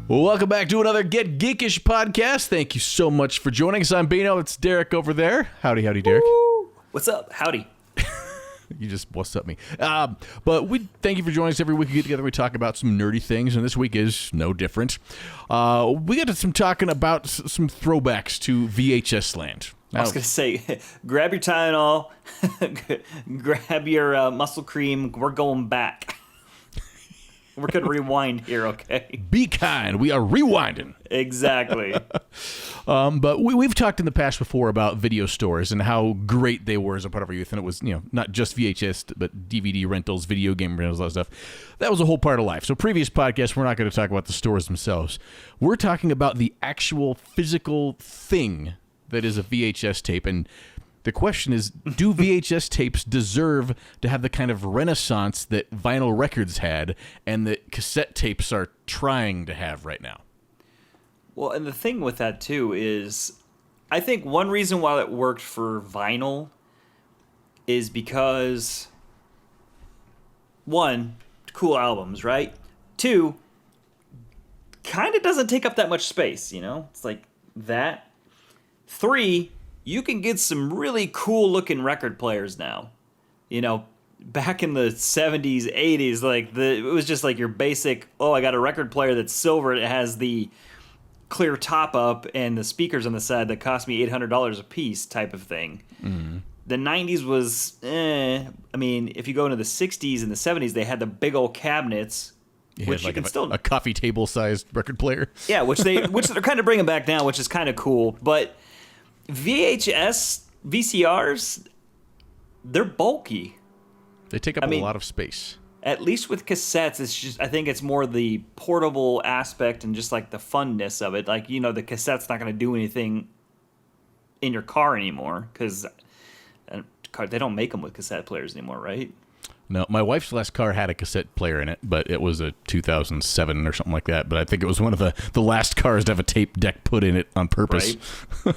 Welcome back to another Get Geekish podcast. Thank you so much for joining us. I'm Bino. It's Derek over there. Howdy, Derek. Woo! What's up? Howdy. You just what's up me. But we thank you for joining us every week. We get together, we talk about some nerdy things, and this week is no different. We got to some talking about some throwbacks to VHS land. I was going to say, grab your Tylenol, grab your muscle cream. We're going back. We're going to rewind here, okay? Be kind. We are rewinding. Exactly. But we've talked in the past before about video stores and how great they were as a part of our youth. And it was, not just VHS, but DVD rentals, video game rentals, all that stuff. That was a whole part of life. So previous podcasts, we're not going to talk about the stores themselves. We're talking about the actual physical thing that is a VHS tape. And the question is, do VHS tapes deserve to have the kind of renaissance that vinyl records had and that cassette tapes are trying to have right now? Well, and the thing with that, too, is I think one reason why it worked for vinyl is because, one, cool albums, right? Two, kind of doesn't take up that much space, It's like that. Three, you can get some really cool looking record players now. Back in the 70s, 80s, it was just like your basic, I got a record player that's silver. It has the clear top up and the speakers on the side that cost me $800 a piece type of thing. Mm-hmm. The 90s was, if you go into the 60s and the 70s, they had the big old cabinets, which you can still... A coffee table-sized record player. Yeah, which they're kind of bringing back now, which is kind of cool. But VCRs, they're bulky. They take up a lot of space. At least with cassettes, it's just, I think it's more the portable aspect and just like the funness of it. Like, the cassette's not going to do anything in your car anymore because they don't make them with cassette players anymore, right? No, my wife's last car had a cassette player in it, but it was a 2007 or something like that. But I think it was one of the last cars to have a tape deck put in it on purpose. Right.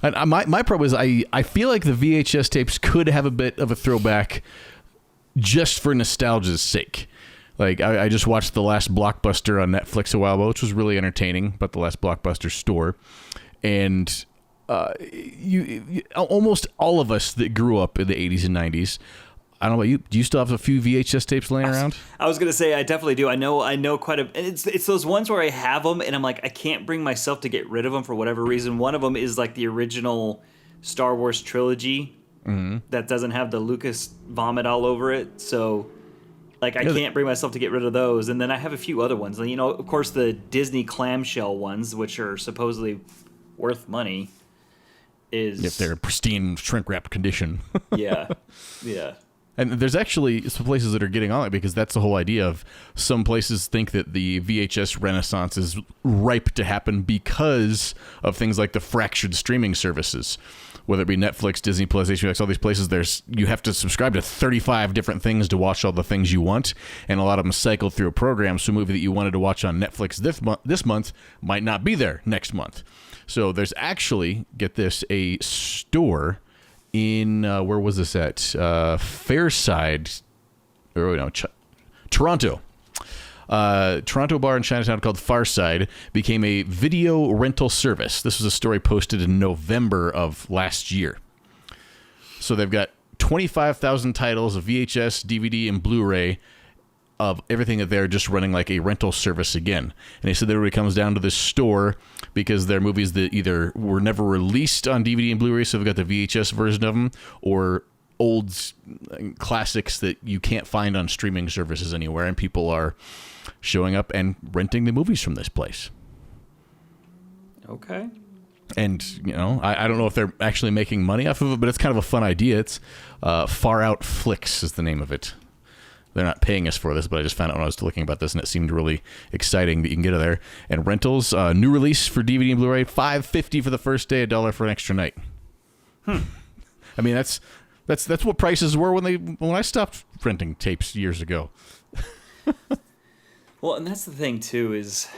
And my problem is I feel like the VHS tapes could have a bit of a throwback just for nostalgia's sake. Like, I just watched The Last Blockbuster on Netflix a while ago, which was really entertaining, about the last Blockbuster store. And almost all of us that grew up in the 80s and 90s, I don't know about you. Do you still have a few VHS tapes laying around? I was gonna say I definitely do. I know quite a. And it's those ones where I have them and I'm like I can't bring myself to get rid of them for whatever reason. One of them is like the original Star Wars trilogy that doesn't have the Lucas vomit all over it. So like I can't bring myself to get rid of those. And then I have a few other ones. Of course the Disney clamshell ones, which are supposedly worth money. If they're in pristine shrink wrapped condition. Yeah. And there's actually some places that are getting on it because that's the whole idea of some places think that the VHS renaissance is ripe to happen because of things like the fractured streaming services, whether it be Netflix, Disney Plus, HBO Max, all these places. You have to subscribe to 35 different things to watch all the things you want, and a lot of them cycle through a program. So a movie that you wanted to watch on Netflix this month might not be there next month. So there's actually, get this, a store in where was this at? Fairside, or no, Toronto. Toronto bar in Chinatown called Farside became a video rental service. This was a story posted in November of last year. So they've got 25,000 titles of VHS, DVD, and Blu-ray of everything that they're just running like a rental service again. And they said that it really comes down to this store because they're movies that either were never released on DVD and Blu-ray, so they've got the VHS version of them, or old classics that you can't find on streaming services anywhere, and people are showing up and renting the movies from this place. Okay. And, I don't know if they're actually making money off of it, but it's kind of a fun idea. It's Far Out Flicks is the name of it. They're not paying us for this, but I just found out when I was looking about this, and it seemed really exciting that you can get it there. And rentals, new release for DVD and Blu-ray, $5.50 for the first day, $1 for an extra night. I mean, that's what prices were when I stopped renting tapes years ago. Well, and that's the thing too is,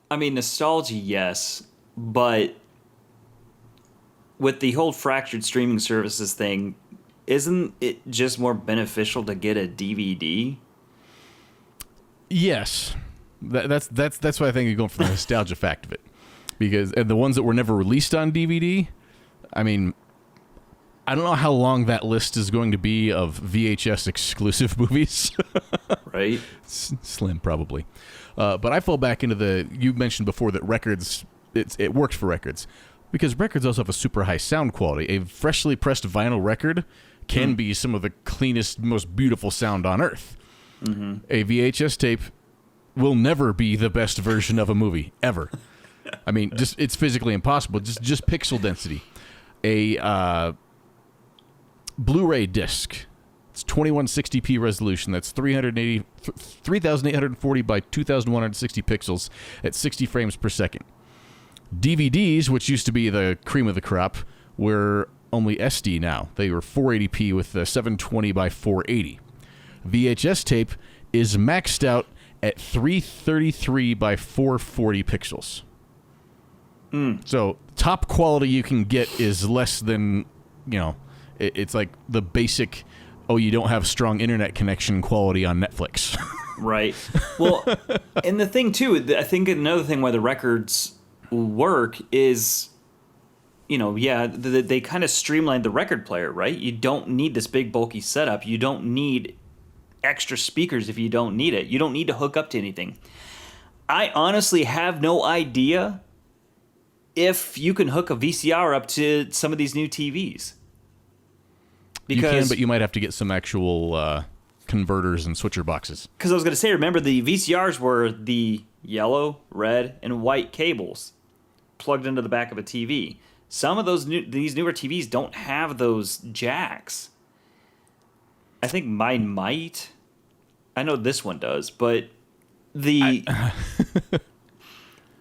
nostalgia, yes, but with the whole fractured streaming services thing. Isn't it just more beneficial to get a DVD? Yes, that's why I think you're going for the nostalgia fact of it, because and the ones that were never released on DVD. I mean, I don't know how long that list is going to be of VHS exclusive movies. Right? Slim, probably. But I fall back into you mentioned before that records, it works for records. Because records also have a super high sound quality. A freshly pressed vinyl record can be some of the cleanest, most beautiful sound on earth. Mm-hmm. A VHS tape will never be the best version of a movie, ever. I mean, it's physically impossible. Just pixel density. A Blu-ray disc, it's 2160p resolution. That's 3,840 by 2,160 pixels at 60 frames per second. DVDs, which used to be the cream of the crop, were only SD now. They were 480p with 720 by 480. VHS tape is maxed out at 333 by 440 pixels. So top quality you can get is less than, it's like the basic, you don't have strong internet connection quality on Netflix. Right. Well, and the thing, too, I think another thing why the records work is, they kind of streamlined the record player, right? You don't need this big bulky setup. You don't need extra speakers if you don't need it. You don't need to hook up to anything. I honestly have no idea if you can hook a VCR up to some of these new TVs. You can, but you might have to get some actual converters and switcher boxes. Because I was going to say, remember, the VCRs were the yellow, red, and white cables plugged into the back of a TV. Some of these newer TVs don't have those jacks. I think mine might. I know this one does, but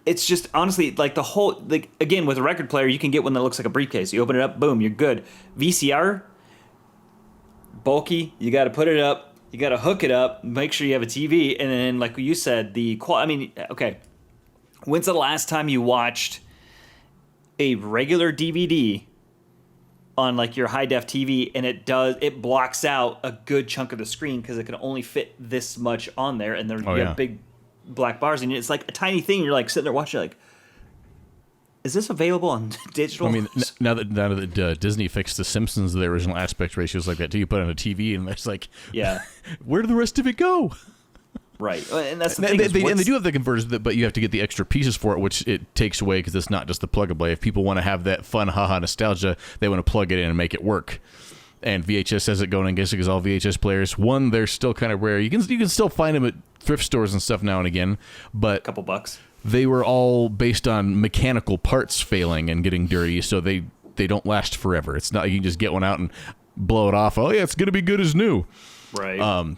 it's just honestly like the whole, like, again, with a record player, you can get one that looks like a briefcase. You open it up, boom, you're good. VCR, bulky. You got to put it up. You got to hook it up. Make sure you have a TV, and then, like you said, okay. When's the last time you watched a regular DVD on like your high def TV, and it blocks out a good chunk of the screen because it can only fit this much on there, and you have big black bars, and it's like a tiny thing. You're like sitting there watching, like, is this available on digital? I mean, now that Disney fixed The Simpsons, the original aspect ratios like that too, you put it on a TV, and it's like, yeah, where did the rest of it go? Right, and that's the thing. And they do have the converters, but you have to get the extra pieces for it, which it takes away because it's not just the plug and play. If people want to have that fun, haha nostalgia, they want to plug it in and make it work. And VHS has it going against it because all VHS players, one, they're still kind of rare. You can still find them at thrift stores and stuff now and again, but a couple bucks. They were all based on mechanical parts failing and getting dirty, so they don't last forever. It's not like you can just get one out and blow it off. Oh yeah, it's gonna be good as new. Right.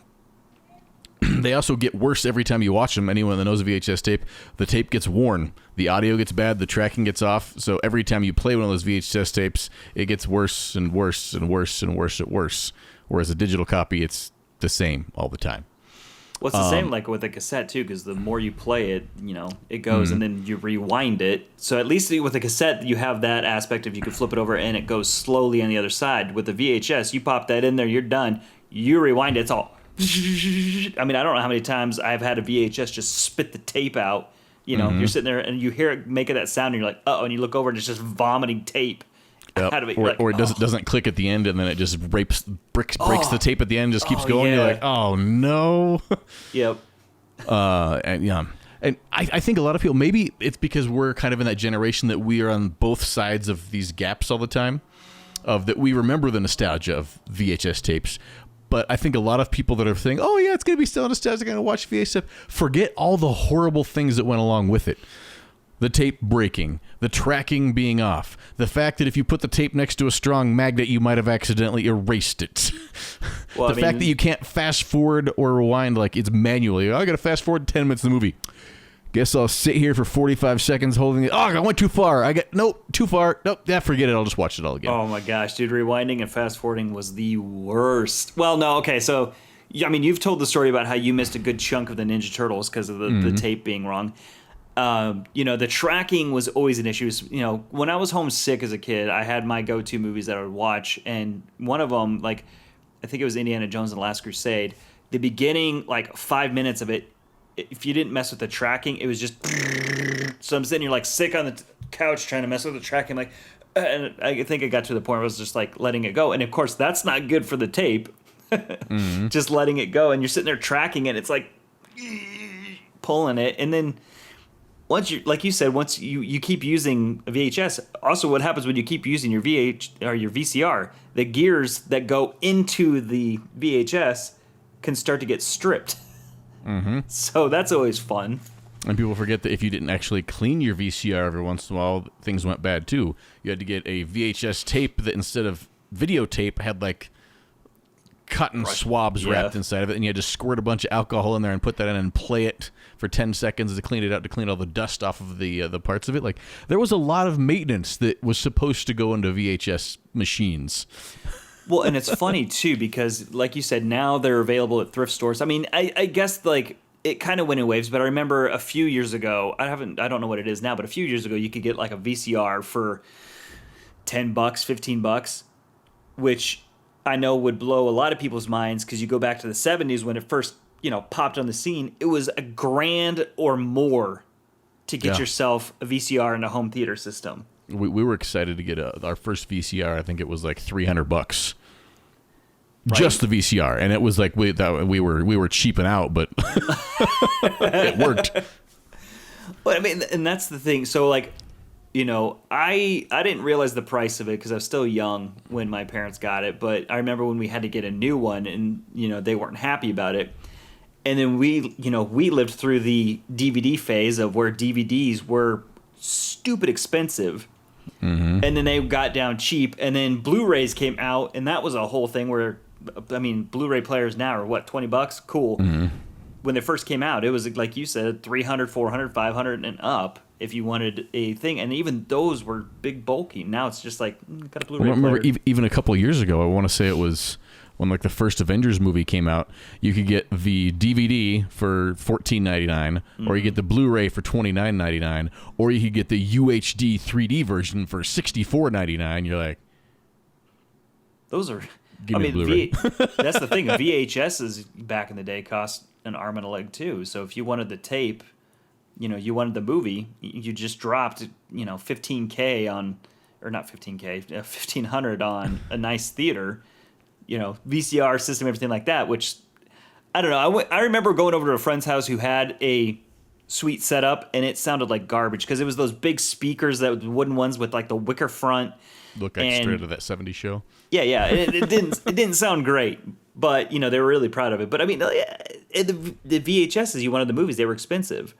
They also get worse every time you watch them. Anyone that knows a VHS tape, the tape gets worn, the audio gets bad, the tracking gets off. So every time you play one of those VHS tapes, it gets worse and worse and worse and worse and worse. Whereas a digital copy, it's the same all the time. Well, it's the same like with a cassette too, because the more you play it, it goes, and then you rewind it. So at least with a cassette, you have that aspect of you can flip it over and it goes slowly on the other side. With the VHS, you pop that in there, you're done. You rewind it, it's all. I mean, I don't know how many times I've had a VHS just spit the tape out. You're sitting there and you hear it making that sound, and you're like, uh-oh, and you look over and it's just vomiting tape. Yep. Or it doesn't click at the end, and then it just breaks the tape at the end, and just keeps going. Yeah. You're like, oh no. Yep. And I think a lot of people, maybe it's because we're kind of in that generation that we are on both sides of these gaps all the time, of that we remember the nostalgia of VHS tapes. But I think a lot of people that are saying, oh yeah, it's going to be still nostalgic, I'm going to watch VHS, forget all the horrible things that went along with it. The tape breaking, the tracking being off, the fact that if you put the tape next to a strong magnet, you might have accidentally erased it. Well, fact that you can't fast forward or rewind like it's manually. I got to fast forward 10 minutes of the movie. Guess I'll sit here for 45 seconds holding it. Oh, I went too far. Nope, too far. Nope, forget it. I'll just watch it all again. Oh my gosh, dude, rewinding and fast forwarding was the worst. Well, no, okay, so, I mean, you've told the story about how you missed a good chunk of the Ninja Turtles because of the tape being wrong. The tracking was always an issue. When I was homesick as a kid, I had my go-to movies that I would watch, and one of them, like, I think it was Indiana Jones and the Last Crusade. The beginning, like 5 minutes of it, if you didn't mess with the tracking, it was just. So I'm sitting here like sick on the couch trying to mess with the tracking, like, and I think I got to the point where I was just like letting it go, and of course that's not good for the tape. Just letting it go, and you're sitting there tracking it. It's like pulling it, and then once you, like you said, once you keep using a VHS. Also, what happens when you keep using your VCR? The gears that go into the VHS can start to get stripped. So that's always fun. And people forget that if you didn't actually clean your VCR every once in a while, things went bad too. You had to get a VHS tape that instead of videotape had like cotton swabs wrapped inside of it, and you had to squirt a bunch of alcohol in there and put that in and play it for 10 seconds to clean it out, to clean all the dust off of the parts of it. Like, there was a lot of maintenance that was supposed to go into VHS machines. Well, and it's funny too, because like you said, now they're available at thrift stores. I mean, I guess like it kind of went in waves, but I remember a few years ago, I don't know what it is now, but a few years ago you could get like a VCR for $10, $15, which I know would blow a lot of people's minds, because you go back to the 70s when it first, popped on the scene. It was $1,000 or more to get yourself a VCR and a home theater system. We were excited to get our first VCR. I think it was like $300, just the VCR, and it was like we were cheaping out, but it worked. But I mean, and that's the thing. So like, I didn't realize the price of it because I was still young when my parents got it. But I remember when we had to get a new one, and they weren't happy about it. And then we lived through the DVD phase of where DVDs were stupid expensive. And then they got down cheap, and then Blu-rays came out, and that was a whole thing where, I mean, Blu-ray players now are what, $20? Cool. When they first came out, it was like you said, $300, $400, $500 and up if you wanted a thing, and even those were big bulky. Now it's just like, got a Blu-ray player. I remember even a couple of years ago, I want to say it was when like the first Avengers movie came out, you could get the DVD for $14.99, or you get the Blu-ray for $29.99, or you could get the UHD 3D version for $64.99. You're like, those are. Give me a Blu-ray. That's the thing. VHSs back in the day cost an arm and a leg too. So if you wanted the tape, you wanted the movie, you just dropped, $15K on, or not $15K, $1,500 on a nice theater. VCR system, everything like that, which, I don't know. I remember going over to a friend's house who had a sweet setup, and it sounded like garbage because it was those big speakers, that wooden ones with like the wicker front. Look like straight out of that 70s show. Yeah. It didn't sound great, but, they were really proud of it. But I mean, the VHSs, you wanted the movies, they were expensive.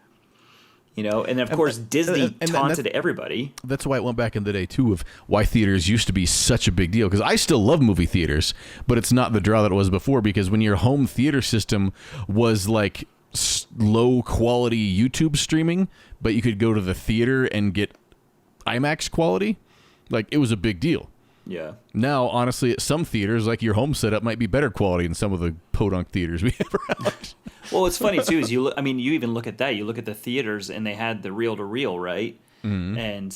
And of course Disney taunted everybody. That's why it went back in the day too, of why theaters used to be such a big deal. Because I still love movie theaters, but it's not the draw that it was before. Because when your home theater system was like low quality YouTube streaming, but you could go to the theater and get IMAX quality, like it was a big deal. Yeah. Now, honestly, at some theaters, like your home setup might be better quality than some of the podunk theaters we ever had. Well, what's funny too is you even look at that. You look at the theaters, and they had the reel-to-reel, right? And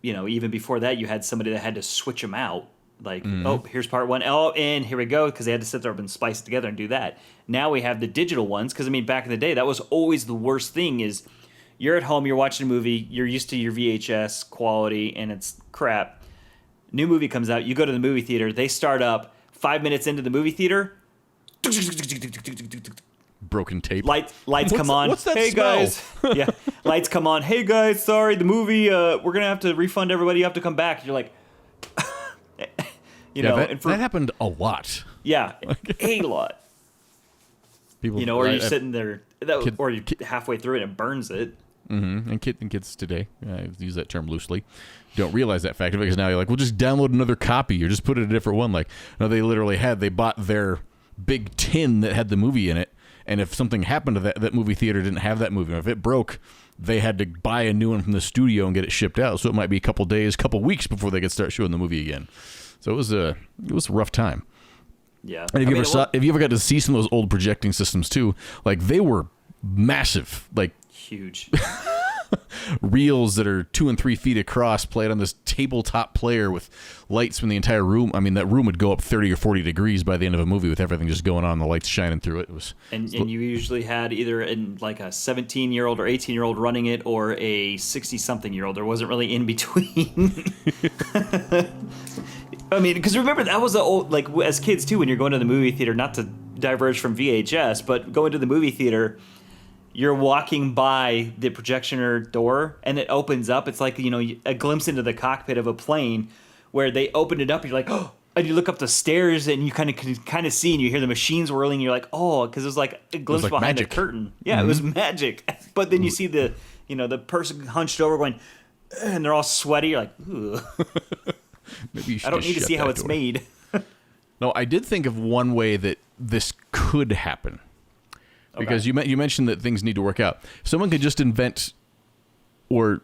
even before that, you had somebody that had to switch them out. Like, oh, here's part one. Oh, and here we go, because they had to sit there and splice it together and do that. Now we have the digital ones, because back in the day, that was always the worst thing. Is you're at home, you're watching a movie, you're used to your VHS quality, and it's crap. New movie comes out, you go to the movie theater, they start up 5 minutes into the movie theater. Broken tape. Lights come on. What's that hey smell? Guys. Yeah. Lights come on. Hey guys, sorry, the movie, we're going to have to refund everybody. You have to come back. And you're like, that happened a lot. Yeah, a lot. People, or you're sitting there, or you're halfway through it and it burns it. And kids today, I use that term loosely, don't realize that fact, because now you're like, well, just download another copy or just put it in a different one. Like, no, they bought their big tin that had the movie in it, and if something happened to that movie theater didn't have that movie, or if it broke, they had to buy a new one from the studio and get it shipped out. So it might be a couple days, couple weeks before they could start showing the movie again. So it was a rough time. Yeah. And if you ever got to see some of those old projecting systems too, like they were massive, like huge. reels that are 2 and 3 feet across, played on this tabletop player with lights from the entire room. I mean, that room would go up 30 or 40 degrees by the end of a movie with everything just going on, the lights shining through it. It was, and you usually had either like a 17-year-old or 18-year-old running it, or a 60-something-year-old. There wasn't really in between. I mean, because remember, that was the old, like, as kids too, when you're going to the movie theater, not to diverge from VHS, but going to the movie theater, you're walking by the projectioner door and it opens up. It's like, a glimpse into the cockpit of a plane where they open it up and you're like, oh, and you look up the stairs and you kind of see, and you hear the machines whirling, and you're like, oh, because it was like a glimpse behind magic. The curtain. Yeah, It was magic. But then you see the person hunched over going, and they're all sweaty. You're like, ugh. Maybe you should I don't need to see how it's made. No, I did think of one way that this could happen. Because you mentioned that things need to work out. Someone could just invent, or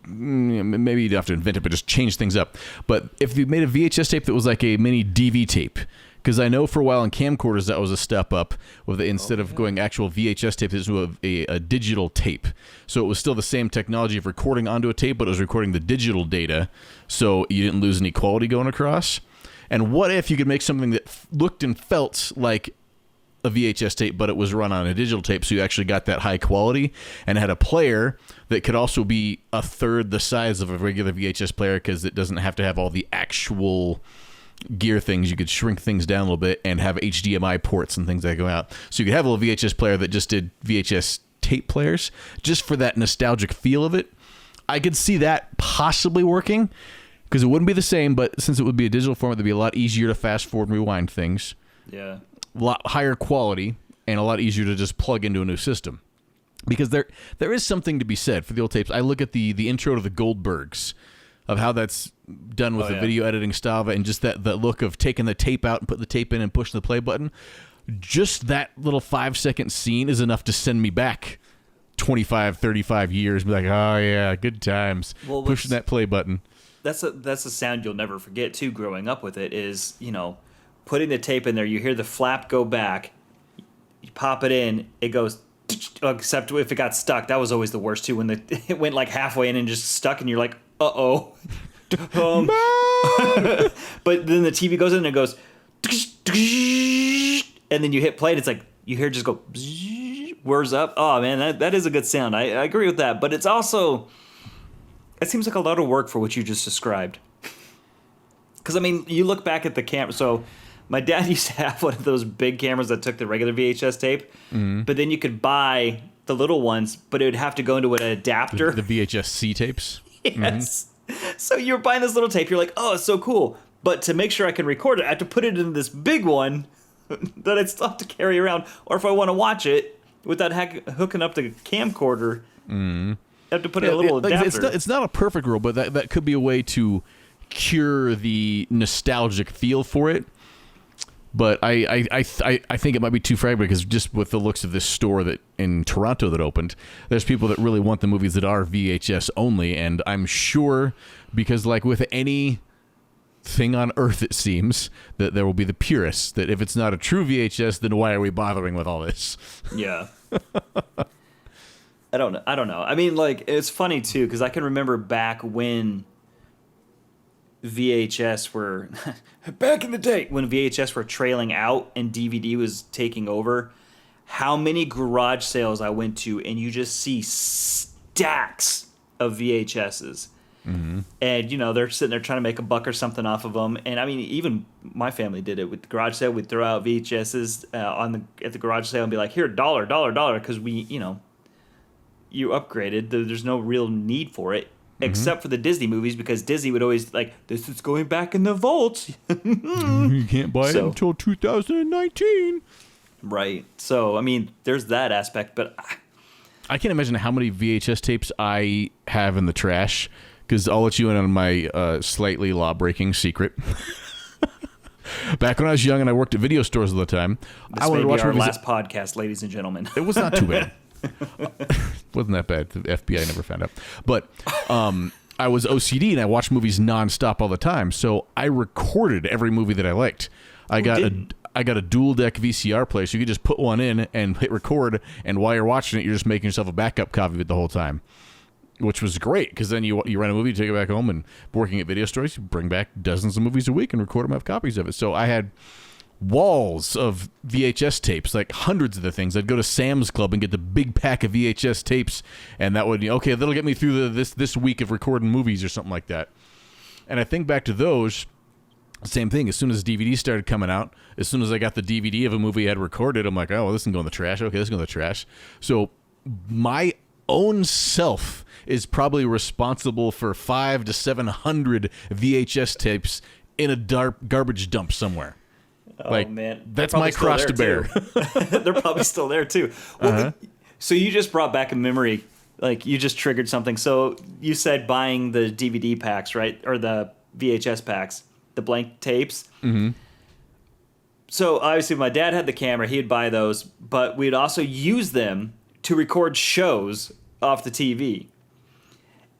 maybe you'd have to invent it, but just change things up. But if you made a VHS tape that was like a mini DV tape, because I know for a while in camcorders that was a step up, with instead of going actual VHS tape, this was a digital tape. So it was still the same technology of recording onto a tape, but it was recording the digital data, so you didn't lose any quality going across. And what if you could make something that looked and felt like a VHS tape, but it was run on a digital tape, so you actually got that high quality, and had a player that could also be a third the size of a regular VHS player, because it doesn't have to have all the actual gear things. You could shrink things down a little bit and have HDMI ports and things that go out. So you could have a little VHS player that just did VHS tape players, just for that nostalgic feel of it. I could see that possibly working, because it wouldn't be the same, but since it would be a digital format, it'd be a lot easier to fast forward and rewind things. Yeah. A lot higher quality and a lot easier to just plug into a new system. Because there is something to be said for the old tapes. I look at the intro to the Goldbergs, of how that's done with the video editing style, and just that look of taking the tape out and putting the tape in and pushing the play button. Just that little 5-second scene is enough to send me back 25, 35 years and be like, oh yeah, good times. Well, pushing that play button. That's a sound you'll never forget too, growing up with it, is, putting the tape in there, you hear the flap go back, you pop it in, it goes, except if it got stuck. That was always the worst too, when it went like halfway in and just stuck, and you're like, uh-oh. But then the TV goes in and it goes, and then you hit play and it's like, you hear it just go, whirs up. Oh man, that is a good sound. I agree with that, but it's also, it seems like a lot of work for what you just described. Because, I mean, you look back at the camera, so my dad used to have one of those big cameras that took the regular VHS tape, but then you could buy the little ones, but it would have to go into an adapter. The VHS-C tapes? Yes. So you're buying this little tape, you're like, oh, it's so cool. But to make sure I can record it, I have to put it in this big one that I'd still have to carry around. Or if I want to watch it without hooking up the camcorder, I have to put in a little adapter. It's not a perfect rule, but that could be a way to cure the nostalgic feel for it. But I think it might be too fragmented, because just with the looks of this store that in Toronto that opened, there's people that really want the movies that are VHS only, and I'm sure, because like with any thing on earth, it seems that there will be the purists that if it's not a true VHS, then why are we bothering with all this? Yeah. I don't know. I mean, like, it's funny too, because I can remember back when VHS were back in the day when VHS were trailing out and DVD was taking over, how many garage sales I went to, and you just see stacks of VHSs. And they're sitting there trying to make a buck or something off of them. And I mean, even my family did it with the garage sale. We'd throw out VHSs at the garage sale and be like, here, $1, because we, you upgraded. There's no real need for it. Except for the Disney movies, because Disney would always like, this is going back in the vault. You can't buy it until 2019. Right. So, I mean, there's that aspect, but I can't imagine how many VHS tapes I have in the trash, because I'll let you in on my slightly law-breaking secret. Back when I was young and I worked at video stores all the time, I wanted to watch our last podcast, ladies and gentlemen. It was not too bad. Wasn't that bad. The FBI never found out. But I was OCD and I watched movies nonstop all the time. So I recorded every movie that I liked. I got a dual deck VCR player, so you could just put one in and hit record, and while you're watching it, you're just making yourself a backup copy of it the whole time. which was great because then you rent a movie, you take it back home, and working at video stores, you bring back dozens of movies a week and record them, have copies of it. So I had walls of VHS tapes, like hundreds of the things. I'd go to Sam's Club and get the big pack of VHS tapes, and that would, okay, that'll get me through this week of recording movies or something like that. And I think back to those, same thing. As soon as DVD started coming out, as soon as I got the DVD of a movie I had recorded, I'm like, oh, well, this can go in the trash. Okay, this can go in the trash. So my own self is probably responsible for 500 to 700 VHS tapes in a garbage dump somewhere. Oh, like, man. That's my cross to bear. They're probably still there, too. Well, so you just brought back a memory. Like, you just triggered something. So you said buying the DVD packs, right? Or the VHS packs, the blank tapes. Mm-hmm. So, obviously, my dad had the camera. He'd buy those. But we'd also use them to record shows off the TV.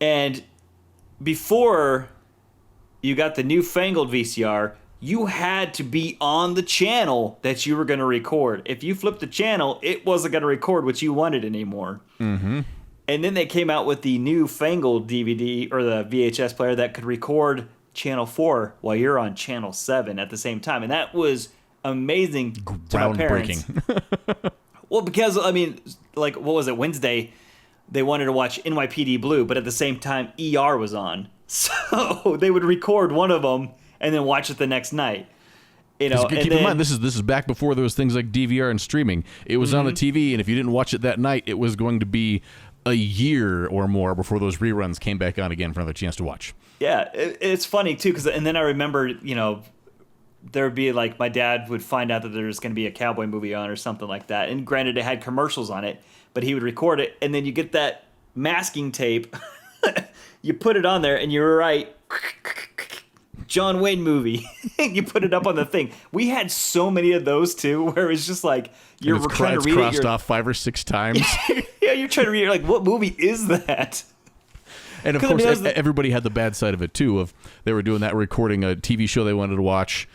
And before you got the newfangled VCR, you had to be on the channel that you were going to record. If you flipped the channel, it wasn't going to record what you wanted anymore. Mm-hmm. And then they came out with the newfangled DVD or the VHS player that could record channel 4 while you're on channel 7 at the same time. And that was amazing to my parents. Well, because, I mean, like, what was it, Wednesday, they wanted to watch NYPD Blue, but at the same time, ER was on. So they would record one of them and then watch it the next night. You know, keep in mind, this is back before there was things like DVR and streaming. It was on the TV, and if you didn't watch it that night, it was going to be a year or more before those reruns came back on again for another chance to watch. Yeah, it's funny, too, and then I remember, you know, there would be, like, my dad would find out that there was going to be a cowboy movie on or something like that. And granted, it had commercials on it, but he would record it, and then you get that masking tape. You put it on there, and you're right. John Wayne movie. You put it up on the thing. We had so many of those too, where it's just like you're trying to read crossed off 5 or 6 times. Yeah, you're trying to read it. You're like, what movie is that? And of course, everybody had the bad side of it too. Of they were doing that, recording a TV show they wanted to watch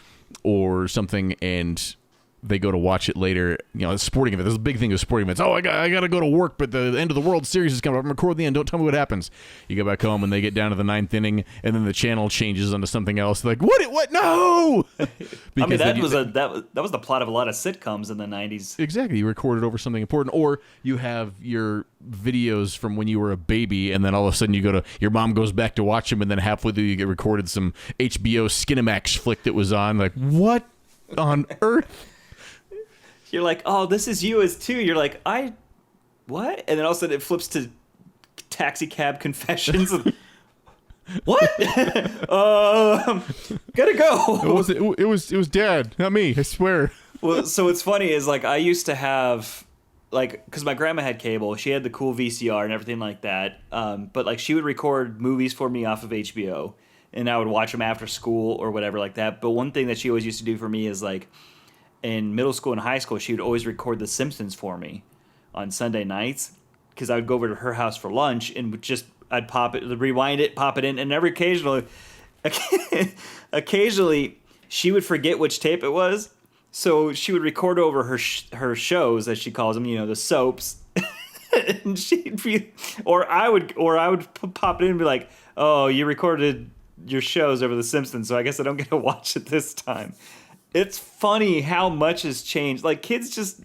or something, and they go to watch it later. You know, a sporting event. There's a big thing with sporting events. Oh, I got to go to work, but the end of the World Series is coming up. I'm recording the end. Don't tell me what happens. You go back home and they get down to the 9th inning, and then the channel changes onto something else. They're like, what? No! I mean, that was the plot of a lot of sitcoms in the 90s. Exactly. You recorded over something important, or you have your videos from when you were a baby, and then all of a sudden your mom goes back to watch them, and then halfway through you get recorded some HBO Skinamax flick that was on. Like, what on earth? You're like, oh, this is you as 2. You're like, what? And then all of a sudden it flips to Taxi Cab Confessions. What? Gotta go. It was Dad, not me. I swear. Well, so what's funny is, like, I used to have, like, because my grandma had cable. She had the cool VCR and everything like that. But, like, she would record movies for me off of HBO, and I would watch them after school or whatever like that. But one thing that she always used to do for me is, like, in middle school and high school, she would always record The Simpsons for me on Sunday nights, because I would go over to her house for lunch and I'd pop it, rewind it, pop it in, and occasionally she would forget which tape it was, so she would record over her shows, as she calls them, you know, the soaps, and she'd be, or I would pop it in and be like, oh, you recorded your shows over The Simpsons, so I guess I don't get to watch it this time. It's funny how much has changed. Like, kids just...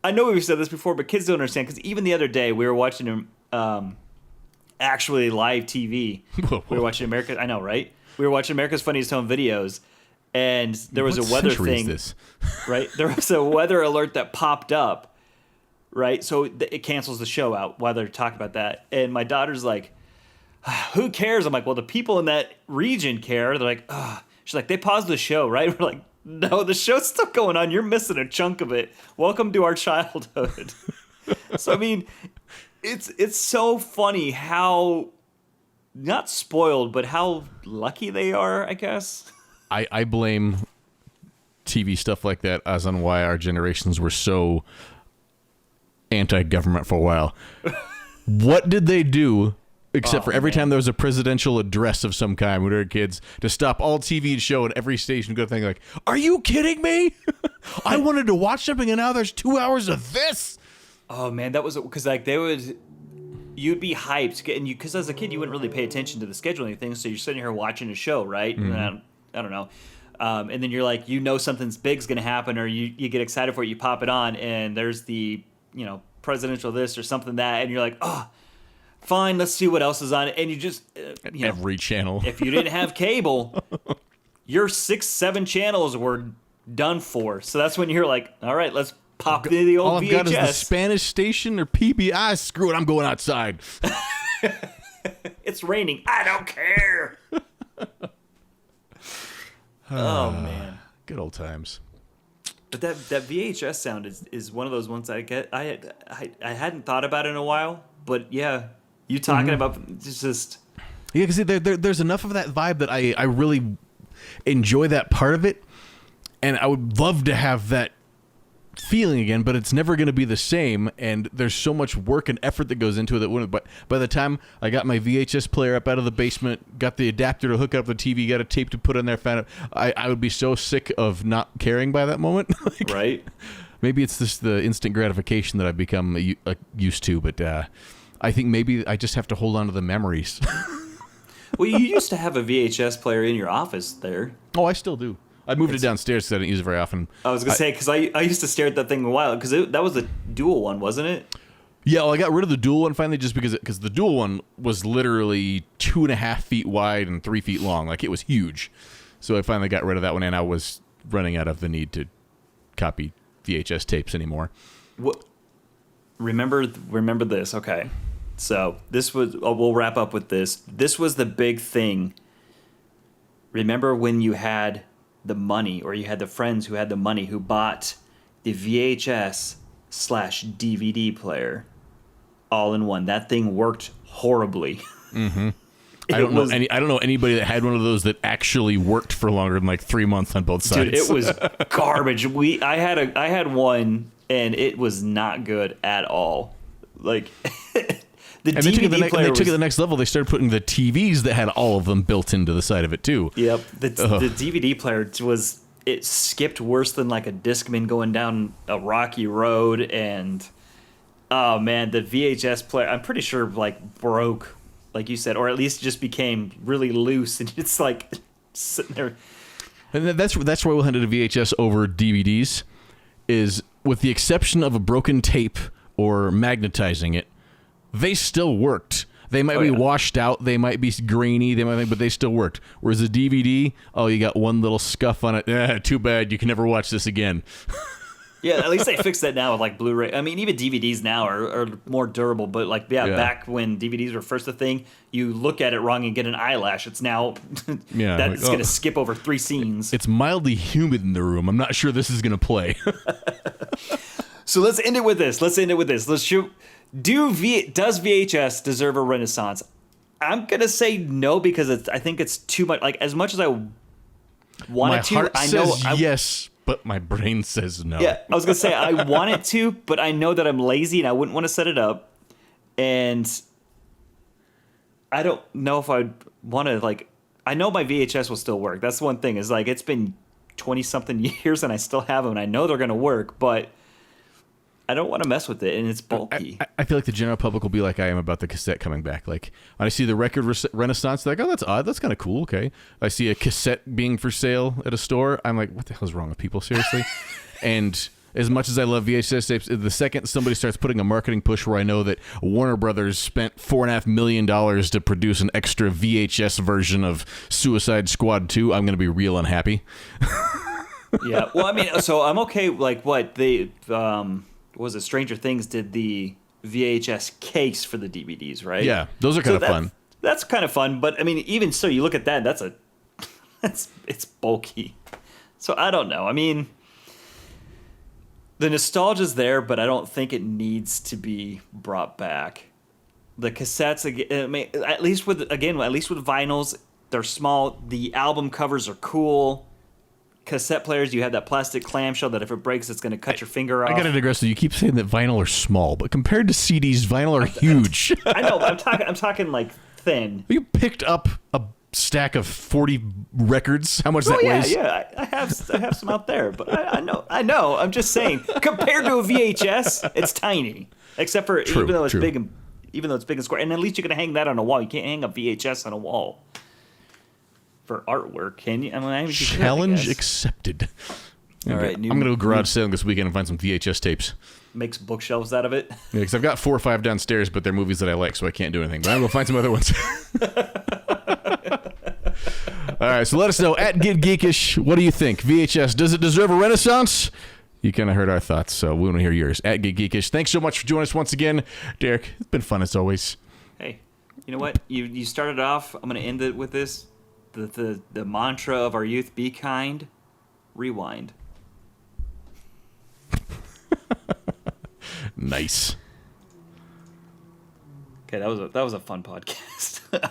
I know we've said this before, but kids don't understand. Because even the other day, we were watching actually live TV. We were watching America... I know, right? We were watching America's Funniest Home Videos. And there was a weather thing. Is this? Right? There was a weather alert that popped up. Right? So it cancels the show out while they're talking about that. And my daughter's like, who cares? I'm like, well, the people in that region care. They're like, ugh. She's like, they paused the show, right? We're like, no, the show's still going on. You're missing a chunk of it. Welcome to our childhood. So, I mean, it's so funny how, not spoiled, but how lucky they are, I guess. I blame TV stuff like that as on why our generations were so anti-government for a while. What did they do? Except for every time there was a presidential address of some kind when we were kids, to stop all TV and show at every station, go think like, are you kidding me? I wanted to watch something and now there's 2 hours of this. Oh man, that was because like you you'd be hyped, and because as a kid you wouldn't really pay attention to the schedule or anything, so you're sitting here watching a show, right? Mm-hmm. And I don't know. And then you're like, something's big's going to happen, or you get excited for it, you pop it on, and there's the, presidential this or something that, and you're like, oh, fine, let's see what else is on it. And you just, every channel. If you didn't have cable, your 6-7 channels were done for. So that's when you're like, all right, let's pop into the old All I've VHS. got is the Spanish station or PBI. Screw it, I'm going outside. It's raining. I don't care. Oh, man. Good old times. But that VHS sound is one of those ones I hadn't thought about in a while. But yeah, you talking about just... Yeah, because there's enough of that vibe that I really enjoy that part of it. And I would love to have that feeling again, but it's never going to be the same. And there's so much work and effort that goes into it that wouldn't. But by the time I got my VHS player up out of the basement, got the adapter to hook up the TV, got a tape to put in there, found it, I would be so sick of not caring by that moment. Right. Maybe it's just the instant gratification that I've become used to, but I think maybe I just have to hold on to the memories. Well, you used to have a VHS player in your office there. Oh, I still do. I moved it downstairs because I didn't use it very often. I was going to say, because I used to stare at that thing a while, because that was a dual one, wasn't it? Yeah, well, I got rid of the dual one finally just because the dual one was literally 2.5 feet wide and 3 feet long. Like, it was huge. So I finally got rid of that one, and I was running out of the need to copy VHS tapes anymore. What? Remember this, okay. So this was, we'll wrap up with this. This was the big thing. Remember when you had the money, or you had the friends who had the money who bought the VHS/DVD player all in one? That thing worked horribly. Mm-hmm. I don't know anybody that had one of those that actually worked for longer than like 3 months on both sides. Dude, it was garbage. I had one, and it was not good at all. Like they took it to the next level. They started putting the TVs that had all of them built into the side of it too. Yep, the DVD player it skipped worse than like a Discman going down a rocky road, and oh man, the VHS player, I'm pretty sure like broke, like you said, or at least just became really loose, and it's like sitting there. And that's why we'll hand it to VHS over DVDs, is with the exception of a broken tape or magnetizing it, they still worked. They might be washed out, they might be grainy, but they still worked. Whereas a DVD, you got one little scuff on it. Too bad, you can never watch this again. Yeah, at least they fixed that now with like Blu-ray. I mean, even DVDs now are more durable. But like, back when DVDs were first a thing, you look at it wrong and get an eyelash. It's now that's going to skip over 3 scenes. It's mildly humid in the room. I'm not sure this is going to play. So let's end it with this. Let's shoot. Does VHS deserve a renaissance? I'm gonna say no, because I think it's too much. Like, as much as I wanted to, I know yes, but my brain says no. Yeah, I was gonna say I want it to, but I know that I'm lazy and I wouldn't want to set it up, and I don't know if I'd want to. Like, I know my VHS will still work. That's the one thing, is like, it's been 20 something years and I still have them, and I know they're gonna work, but I don't want to mess with it, and it's bulky. I feel like the general public will be like I am about the cassette coming back. Like, when I see the record renaissance, they're like, oh, that's odd. That's kind of cool. Okay. I see a cassette being for sale at a store. I'm like, what the hell is wrong with people? Seriously? And as much as I love VHS tapes, the second somebody starts putting a marketing push where I know that Warner Brothers spent $4.5 million to produce an extra VHS version of Suicide Squad 2, I'm going to be real unhappy. Yeah. Well, I mean, so I'm okay. Like, what they... was it Stranger Things did the VHS case for the DVDs, right? Yeah, those are kind of fun. That's kind of fun, but I mean, even so, you look at that, it's bulky. So I don't know. I mean, the nostalgia's there, but I don't think it needs to be brought back. The cassettes, I mean, at least with vinyls, they're small. The album covers are cool. Cassette players, you have that plastic clamshell that if it breaks, it's going to cut your finger off. I got to digress. So you keep saying that vinyl are small, but compared to CDs, vinyl are huge. I know. I'm talking like thin. You picked up a stack of 40 records. How much that weighs? Yeah. I have some out there, but I know. I'm just saying, compared to a VHS, it's tiny. Except for even though it's big and even though it's big and square. And at least you can hang that on a wall. You can't hang a VHS on a wall for artwork, can you? I mean, you could, Challenge accepted. All right, I'm going to go garage sailing this weekend and find some VHS tapes. Makes bookshelves out of it. Yeah, because I've got 4 or 5 downstairs, but they're movies that I like, so I can't do anything. But I'm going to find some other ones. All right, so let us know at Get Geekish. What do you think? VHS, does it deserve a renaissance? You kind of heard our thoughts, so we want to hear yours. At Get Geekish. Thanks so much for joining us once again, Derek. It's been fun as always. Hey, you know what? You started off. I'm going to end it with this. The mantra of our youth: be kind, rewind. Nice. Okay, that was a fun podcast.